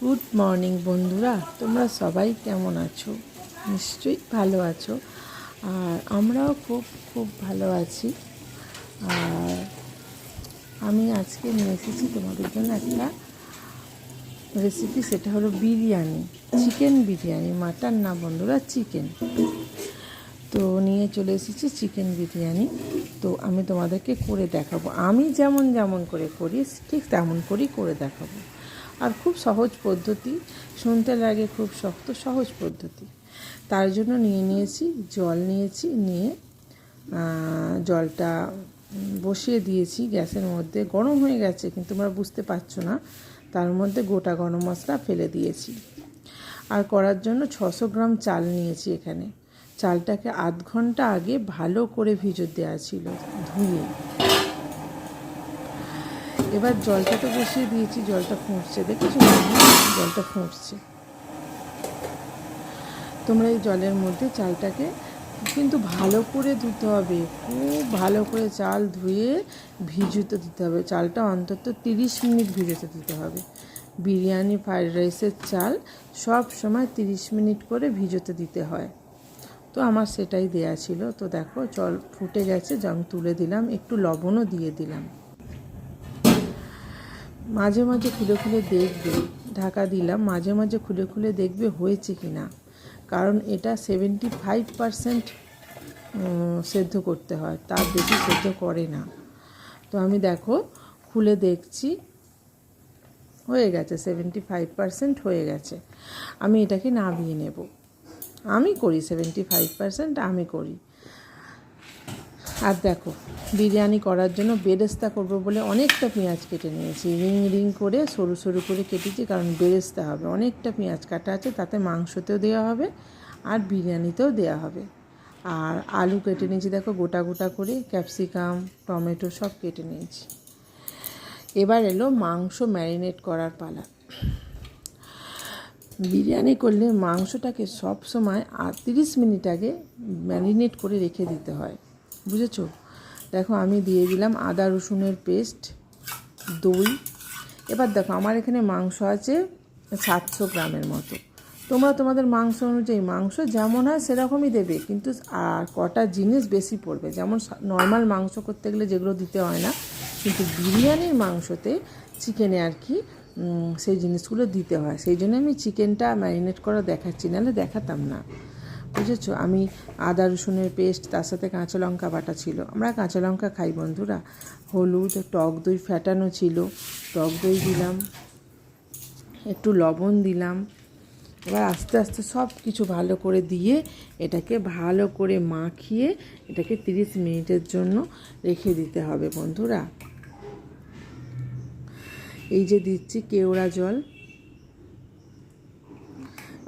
Good morning বন্ধুরা, তোমরা সবাই কেমন আছো? নিশ্চয়ই ভালো আছো। আর আমরাও খুব খুব ভালো আছি। আর আমি আজকে নিয়ে এসেছি তোমাদের জন্য একটা রেসিপি, সেটা হলো বিরিয়ানি, চিকেন বিরিয়ানি, মাটন না বন্ধুরা, চিকেন। তো নিয়ে চলে এসেছি চিকেন বিরিয়ানি। তো আমি তোমাদেরকে করে দেখাবো, আমি যেমন যেমন করে করি ঠিক তেমন করেই করে দেখাবো। আর খুব সহজ পদ্ধতি, শুনতে লাগে খুব শক্ত, সহজ পদ্ধতি। তার জন্য নিয়েছি জল, নিয়ে জলটা বসিয়ে দিয়েছি গ্যাসের মধ্যে। গরম হয়ে গেছে কিন্তু তোমরা বুঝতে পারছো না। তার মধ্যে গোটা গরম মশলা ফেলে দিয়েছি। আর করার জন্য 600 গ্রাম চাল নিয়েছি এখানে। চালটাকে আধ ঘন্টা আগে ভালো করে ভিজে দেওয়া ছিল, ধুয়ে। এবার জলটা তো বসিয়ে দিয়েছি, জলটা ফুটছে, দেখেছো জলটা ফুটছে। তোমরা এই জলের মধ্যে চালটাকে কিন্তু ভালো করে ধুতে হবে, খুব ভালো করে চাল ধুয়ে ভিজতে দিতে হবে। চালটা অন্তত 30 মিনিট ভিজতে দিতে হবে। বিরিয়ানি, ফ্রাইড রাইসের চাল সব সময় 30 মিনিট করে ভিজতে দিতে হয়। তো আমার সেটাই দেয়া ছিল। তো দেখো জল ফুটে গেছে, জল তুলে দিলাম, একটু লবণও দিয়ে দিলাম। মাঝে মাঝে খুলে খুলে দেখবে, ঢাকা দিলাম, মাঝে মাঝে খুলে খুলে দেখবে হয়েছে কি না। কারণ এটা 75% সেদ্ধ করতে হয়, তার বেশি সেদ্ধ করে না। তো আমি দেখো খুলে দেখছি, হয়ে গেছে, 75% হয়ে গেছে। আমি এটাকে নামিয়ে নেব। আমি করি 75% আমি করি। আর দেখো, বিরিয়ানি করার জন্য বেরেস্তা করব বলে অনেকটা পেঁয়াজ কেটে নিয়েছি, রিং রিং করে সরু সরু করে কেটেছি, কারণ বেরেস্তা হবে। অনেকটা পেঁয়াজ কাটা আছে, তাতে মাংসতেও দেওয়া হবে আর বিরিয়ানিতেও দেওয়া হবে। আর আলু কেটে নিয়েছি দেখো গোটা গোটা করে, ক্যাপসিকাম, টমেটো সব কেটে নিয়েছি। এবার এলো মাংস ম্যারিনেট করার পালা। বিরিয়ানি করলে মাংসটাকে সব সময় 30 মিনিট আগে ম্যারিনেট করে রেখে দিতে হয়, বুঝেছো? দেখো আমি দিয়ে দিলাম আদা রসুনের পেস্ট, দই। এবার দেখো আমার এখানে মাংস আছে 700 গ্রামের মতো। তোমরা তোমাদের মাংস অনুযায়ী মাংস যেমন হয় সেরকমই দেবে, কিন্তু আর কটা জিনিস বেশি পড়বে। যেমন নর্মাল মাংস করতে গেলে যেগুলো দিতে হয় না, কিন্তু বিরিয়ানির মাংসতে, চিকেনে আর কি, সেই জিনিসগুলো দিতে হয়। সেই জন্য আমি চিকেনটা ম্যারিনেট করা দেখাচ্ছি, নাহলে দেখাতাম না, বুঝেছো? আমি আদা রসুনের পেস্ট, তার সাথে কাঁচা লঙ্কা বাটা ছিল, আমরা কাঁচা লঙ্কা খাই বন্ধুরা। হলুদ, টক দই ফ্যাটানো ছিল, টক দই দিলাম, একটু লবণ দিলাম। এবার আস্তে আস্তে সব কিছু ভালো করে দিয়ে এটাকে ভালো করে মাখিয়ে এটাকে 30 মিনিটের জন্য রেখে দিতে হবে বন্ধুরা। এই যে দিচ্ছি কেওড়া জল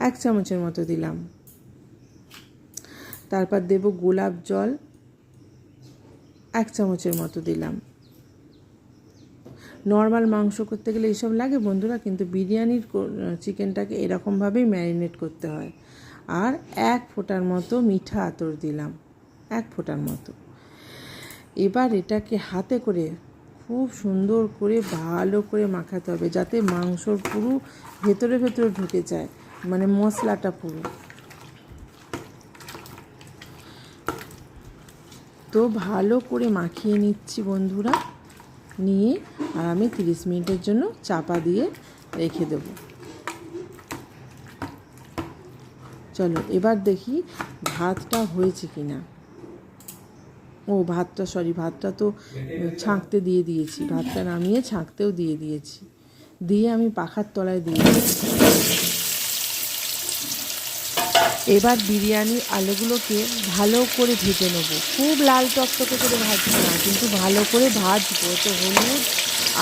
1 চামচের মতো দিলাম। তারপর দেব গোলাপ জল 1 চামচের মতো দিলাম। নর্মাল মাংস করতে গেলে এইসব লাগে বন্ধুরা, কিন্তু বিরিয়ানির চিকেনটাকে এরকমভাবেই ম্যারিনেট করতে হয়। আর 1 ফোঁটার মতো মিঠা আতর দিলাম, 1 ফোঁটার মতো। এবার এটাকে হাতে করে খুব সুন্দর করে ভালো করে মাখাতে হবে, যাতে মাংসর পুরো ভেতরে ভেতরে ঢুকে যায়, মানে মশলাটা পুরো। তো ভালো করে মাখিয়ে নিচ্ছি বন্ধুরা, নিয়ে আর আমি 30 মিনিটের জন্য চাপা দিয়ে রেখে দেব। চলো এবার দেখি ভাতটা হয়েছে কি না। ভাতটা তো ছাঁকতে দিয়ে দিয়েছি, ভাতটা নামিয়ে ছাঁকতেও দিয়ে দিয়েছি, দিয়ে আমি পাখার তলায় দিয়ে দিয়েছি। এবার বিরিয়ানির আলুগুলোকে ভালো করে ভেজে নেবো, খুব লাল টকটকে করে ভাজবো না, কিন্তু ভালো করে ভাজবো। তো হলুদ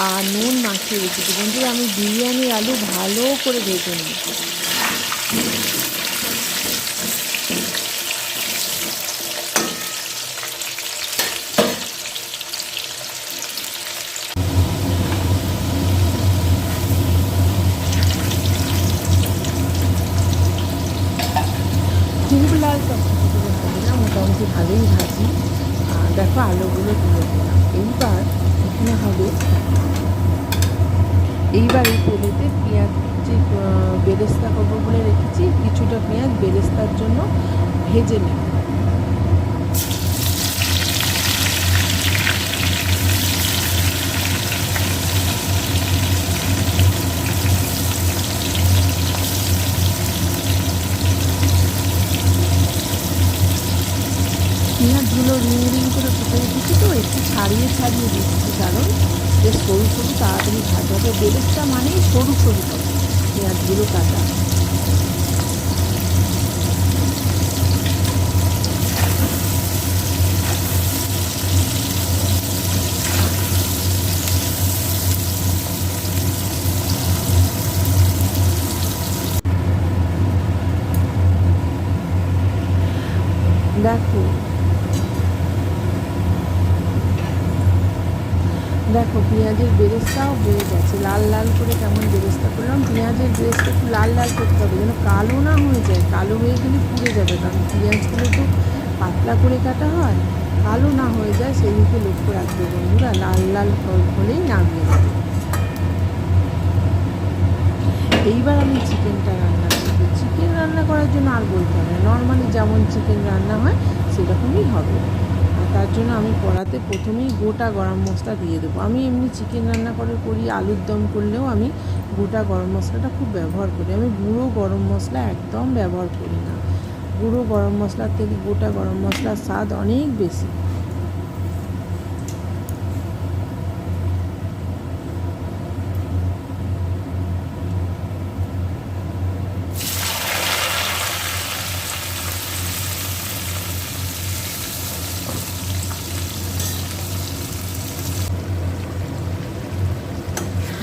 আর নুন মাখিয়ে রেখেছি বন্ধুরা, আমি বিরিয়ানির আলু ভালো করে ভেজে নিই। খুব লাল টকটকে করে ভাজি না, মোটামুটি ভালোই ভাজি। আর দেখো আলুগুলো দিয়ে দিলাম। এইবার এই তেলেতে পেঁয়াজ যে বেরেস্তা করবো বলে রেখেছি, কিছুটা পেঁয়াজ বেরেস্তার জন্য ভেজে নেব। পেঁয়াজগুলো রিং রিং করে ফুটে দিচ্ছি, তো একটু ছাড়িয়ে ছাড়িয়ে দিচ্ছি, কারণ বেশ সরু সরু তাড়াতাড়ি ভাজা হবে। বেরেস্তা মানেই সরু সরু হবে পেঁয়াজগুলো কাটা। দেখো দেখো পেঁয়াজের বেরেস্তাও হয়ে গেছে, লাল লাল করে কেমন বেরেস্তা করলাম। পেঁয়াজের বেরেস্তা একটু লাল লাল করতে হবে, যেন কালো না হয়ে যায়। কালো হয়ে গেলে পুড়ে যাবে, কারণ পেঁয়াজগুলো তো পাতলা করে কাটা হয়, কালো না হয়ে যায় সেই দিকে লক্ষ্য রাখবে বন্ধুরা। লাল লাল হলেই নামিয়ে দেবে। এইবার আমি চিকেনটা রান্না করবো। চিকেন রান্না করার জন্য আর বলতে হবে না, নর্মালি যেমন চিকেন রান্না হয় সেরকমই হবে। আর তার জন্য আমি কড়াতে প্রথমেই গোটা গরম মশলা দিয়ে দেবো। আমি এমনি চিকেন রান্না করি, আলুর দম করলেও আমি গোটা গরম মশলাটা খুব ব্যবহার করি। আমি গুঁড়ো গরম মশলা একদম ব্যবহার করি না। গুঁড়ো গরম মশলার থেকে গোটা গরম মশলার স্বাদ অনেক বেশি।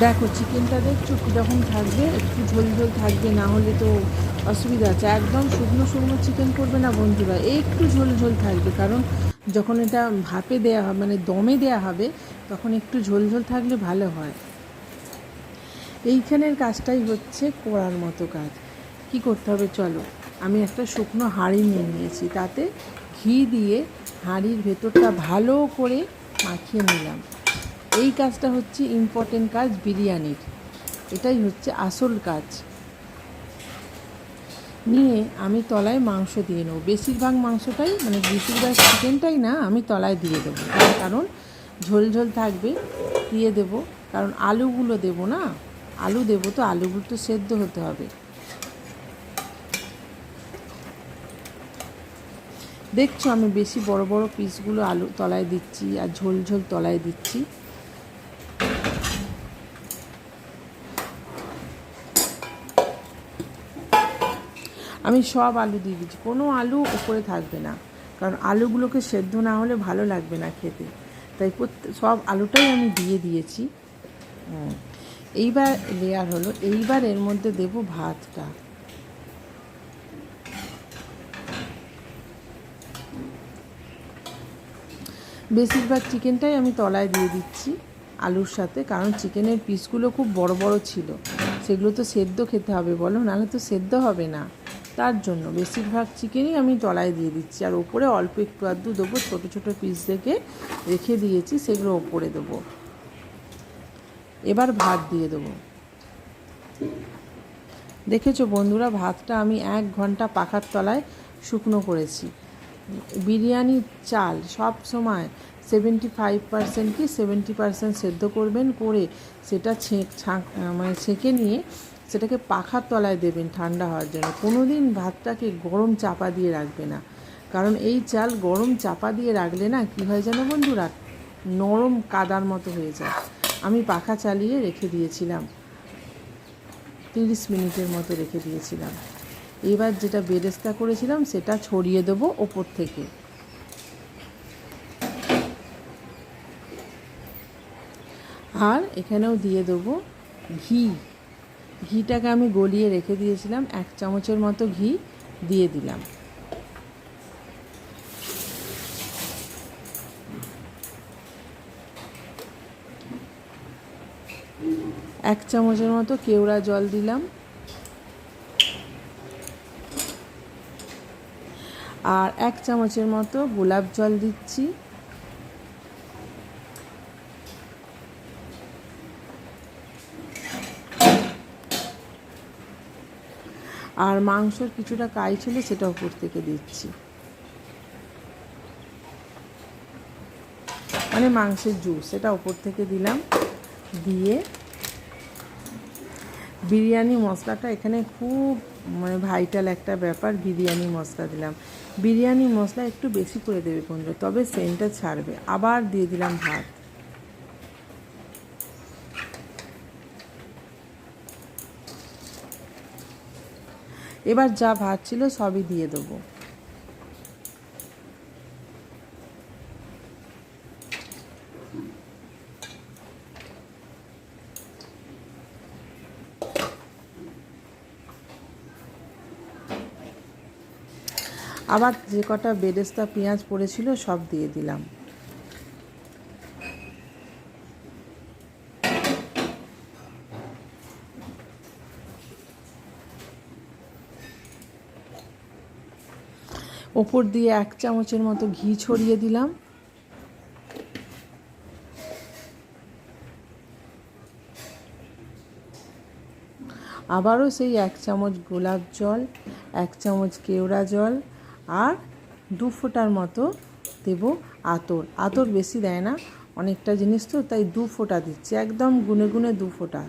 দেখো চিকেনটা দেখছো কীরকম থাকবে, একটু ঝোল ঝোল থাকবে, না হলে তো অসুবিধা আছে। একদম শুকনো শুকনো চিকেন করবে না বন্ধুরা, একটু ঝোল ঝোল থাকবে, কারণ যখন এটা ভাপে দেওয়া হবে মানে দমে দেওয়া হবে তখন একটু ঝোল ঝোল থাকলে ভালো হয়। এইখানের কাজটাই হচ্ছে করার মতো কাজ। কি করতে হবে চলো, আমি একটা শুকনো হাঁড়ি নিয়ে নিয়েছি, তাতে ঘি দিয়ে হাঁড়ির ভেতরটা ভালো করে মাখিয়ে নিলাম। এই কাজটা হচ্ছে ইম্পর্টেন্ট কাজ বিরিয়ানির, এটাই হচ্ছে আসল কাজ। নিয়ে আমি তলায় মাংস দিয়ে নেবো, বেশিরভাগ মাংসটাই মানে বেশিরভাগ চিকেনটাই না আমি তলায় দিয়ে দেবো, কারণ ঝোল ঝোল থাকবে। দিয়ে দেবো কারণ আলুগুলো দেবো না, আলু দেবো তো আলুগুলো তো সেদ্ধ হতে হবে। দেখছো আমি বেশি বড় বড় পিসগুলো আলু তলায় দিচ্ছি আর ঝোল ঝোল তলায় দিচ্ছি। আমি সব আলু দিয়ে দিচ্ছি, কোনো আলু উপরে থাকবে না, কারণ আলুগুলোকে সেদ্ধ না হলে ভালো লাগবে না খেতে। তাই সব আলুটাই আমি দিয়ে দিয়েছি। এইবার লেয়ার হলো, এইবার এর মধ্যে দেব ভাতটা। বেশিরভাগ চিকেনটাই আমি তলায় দিয়ে দিচ্ছি আলুর সাথে, কারণ চিকেনের পিসগুলো খুব বড় বড় ছিল, সেগুলো তো সেদ্ধ খেতে হবে বলো, নাহলে তো সেদ্ধ হবে না। তার জন্য বেশিরভাগ চিকেনই আমি তলায় দিয়ে দিচ্ছি, আর ওপরে অল্প একটু আধটু দেবো, ছোটো ছোটো পিস দেখে রেখে দিয়েছি সেগুলো ওপরে দেবো। এবার ভাত দিয়ে দেবো। দেখেছো বন্ধুরা, ভাতটা আমি 1 ঘন্টা পাখার তলায় শুকনো করেছি। বিরিয়ানির চাল সব সময় 75% কি 70% সেদ্ধ করবেন, করে সেটা মানে ছেঁকে নিয়ে সেটাকে পাখার তলায় দেবেন ঠান্ডা হওয়ার জন্য। কোনো দিন ভাতটাকে গরম চাপা দিয়ে রাখবে না, কারণ এই চাল গরম চাপা দিয়ে রাখলে না কী হয় যেন বন্ধুরা, নরম কাদার মতো হয়ে যায়। আমি পাখা চালিয়ে রেখে দিয়েছিলাম, 30 মিনিটের মতো রেখে দিয়েছিলাম। এবার যেটা বেরেস্তা করেছিলাম সেটা ছড়িয়ে দেবো ওপর থেকে। আর এখানেও দিয়ে দেবো ঘি। ঘিটাকে আমি গলিয়ে রেখে দিয়েছিলাম, 1 চামচের মতো ঘি দিয়ে দিলাম। এক চামচের মতো কেওড়া জল দিলাম, আর 1 চামচের মতো গোলাপ জল দিচ্ছি। আর মাংসর কিছুটা কাই ছিল সেটা উপর থেকে দিচ্ছি, মানে মাংসের জুস সেটা উপর থেকে দিলাম। দিয়ে বিরিয়ানি মশলাটা এখানে খুব মানে ভাইটাল একটা ব্যাপার, বিরিয়ানি মশলা দিলাম। বিরিয়ানি মশলা একটু বেশি করে দেবে বন্ধুরা, তবে সেন্টটা ছাড়বে। আবার দিয়ে দিলাম ভাত। এবার যা ভাত ছিল সবই দিয়ে দেবো। আবার যে কটা বেরেস্তা পেঁয়াজ পড়েছিল সব দিয়ে দিলাম। ওপর দিয়ে 1 চামচের মতো ঘি ছড়িয়ে দিলাম। আবারও সেই 1 চামচ গোলাপ জল, 1 চামচ কেওড়া জল আর 2 ফোঁটার মতো দেব আতর। আতর বেশি দেয় না, অনেকটা জিনিস তো, তাই 2 ফোঁটা দিচ্ছি, একদম গুনে গুনে 2 ফোঁটা।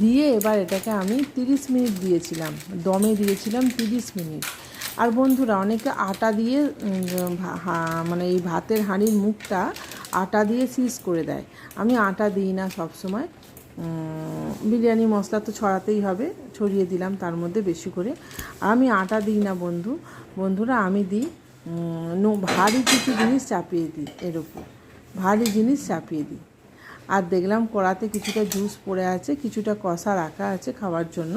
দিয়ে এবার এটাকে আমি 30 মিনিট দিয়েছিলাম, দমে দিয়েছিলাম 30 মিনিট। আর বন্ধুরা অনেকে আটা দিয়ে মানে এই ভাতের হাঁড়ির মুখটা আটা দিয়ে সিজ করে দেয়। আমি আটা দিই না সবসময়, বিরিয়ানি মশলা তো ছড়াতেই হবে, ছড়িয়ে দিলাম তার মধ্যে বেশি করে। আমি আটা দিই না বন্ধুরা, আমি দিই ভারী কিছু জিনিস চাপিয়ে দিই, এর উপর ভারী জিনিস চাপিয়ে দিই। আর দেখলাম কড়াতে কিছুটা জুস পড়ে আছে, কিছুটা কষা রাখা আছে খাওয়ার জন্য,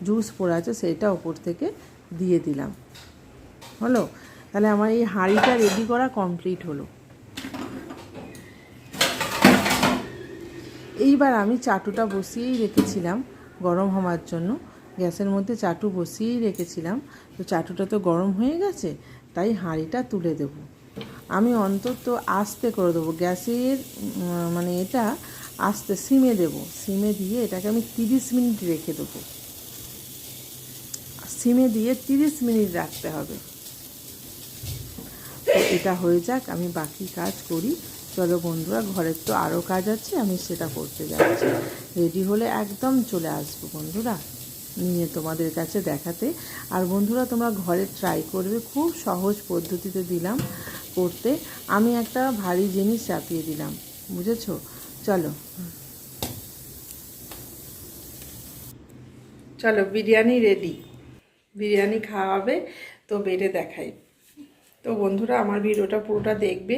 জুস পড়ে আছে, সেইটা ওপর থেকে দিয়ে দিলাম। হলো, তাহলে আমার এই হাঁড়িটা রেডি করা কমপ্লিট হলো। এইবার আমি চাটুটা বসিয়েই রেখেছিলাম গরম হওয়ার জন্য, গ্যাসের মধ্যে চাটু বসিয়েই রেখেছিলাম। তো চাটুটা তো গরম হয়ে গেছে, তাই হাঁড়িটা তুলে দেব। আমি অন্তত আস্তে করে দেবো, গ্যাসের মানে এটা আস্তে সিমে দেব। সিমে দিয়ে এটাকে আমি 30 মিনিট রেখে দেবো। সিমে দিয়ে 30 মিনিট রাখতে হবে। তো এটা হয়ে যাক, আমি বাকি কাজ করি। চলো বন্ধুরা, ঘরের তো আরও কাজ আছে, আমি সেটা করতে যাচ্ছি। রেডি হলে একদম চলে আসবো বন্ধুরা নিয়ে তোমাদের কাছে দেখাতে। আর বন্ধুরা তোমরা ঘরে ট্রাই করবে, খুব সহজ পদ্ধতিতে দিলাম করতে। আমি একটা ভারী জিনিস চাপিয়ে দিলাম, বুঝেছো? চলো চলো বিরিয়ানি রেডি, বিরিয়ানি খাওয়াবে তো বেড়ে দেখাই। তো বন্ধুরা আমার ভিডিওটা পুরোটা দেখবে,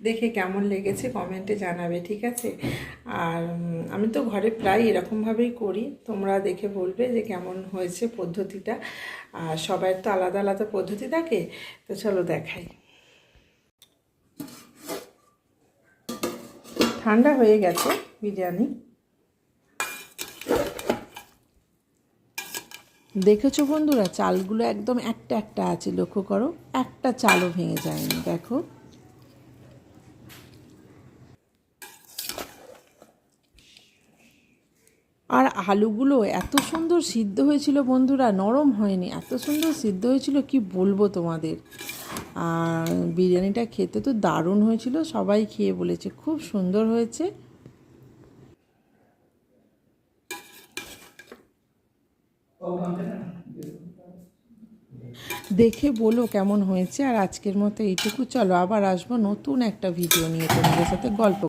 দেখে কেমন লেগেছে কমেন্টে জানাবে, ঠিক আছে? আর আমি তো ঘরে প্রায় এরকমভাবেই করি, তোমরা দেখে বলবে যে কেমন হয়েছে পদ্ধতিটা। আর সবার তো আলাদা আলাদা পদ্ধতি থাকে। তো চলো দেখাই। ঠান্ডা হয়ে গেছে বিরিয়ানি, দেখেছো বন্ধুরা চালগুলো একদম একটা একটা আছে, লক্ষ্য করো, একটা চালও ভেঙে যায়নি, দেখো। আর আলুগুলো এত সুন্দর সিদ্ধ হয়েছিল বন্ধুরা, নরম হয়নি, এত সুন্দর সিদ্ধ হয়েছিল কি বলবো তোমাদের। আর বিরিয়ানিটা খেতে তো দারুণ হয়েছিল, সবাই খেয়ে বলেছে খুব সুন্দর হয়েছে। দেখে বলো কেমন হয়েছে। আর আজকের মতো এইটুকু, চলো আবার আসবো নতুন একটা ভিডিও নিয়ে তোমাদের সাথে গল্প